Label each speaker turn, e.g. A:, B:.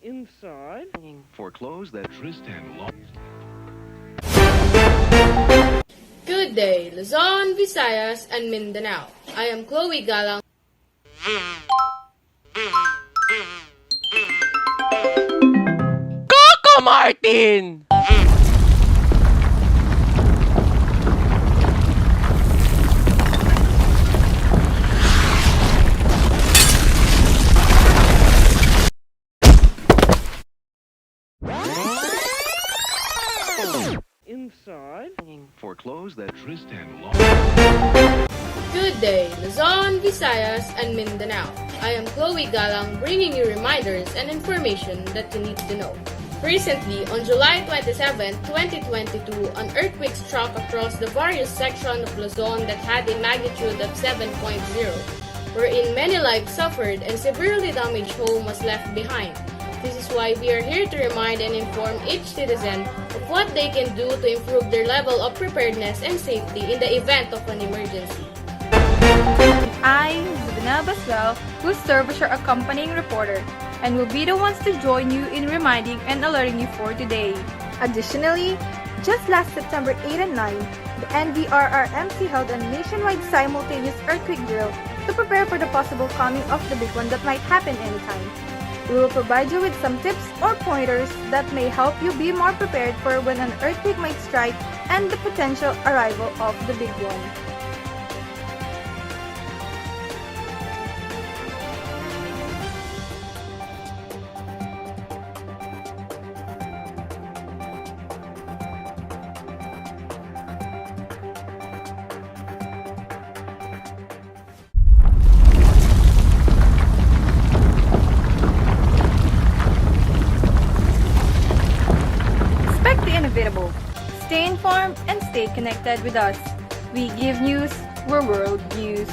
A: inside.
B: For clothes that Tristan lost.
C: Good day, Luzon, Visayas, and Mindanao. I am Chloe Galang.
D: Coco Martin!
A: Inside.
B: For clothes that Tristan lost.
C: Good day, Luzon, Visayas, and Mindanao. I am Chloe Galang bringing you reminders and information that you need to know. Recently, on July 27, 2022, an earthquake struck across the various sections of Luzon that had a magnitude of 7.0, wherein many lives suffered and severely damaged home was left behind. This is why we are here to remind and inform each citizen of what they can do to improve their level of preparedness and safety in the event of an emergency.
E: I'm Zubina Baswell, who serve as your accompanying reporter, and will be the ones to join you in reminding and alerting you for today.
F: Additionally, just last September 8 and 9, the NDRRMC held a nationwide simultaneous earthquake drill to prepare for the possible coming of the big one that might happen anytime. We will provide you with some tips or pointers that may help you be more prepared for when an earthquake might strike and the potential arrival of the big one.
E: Expect the inevitable. Stay informed and stay connected with us. We give news where world views.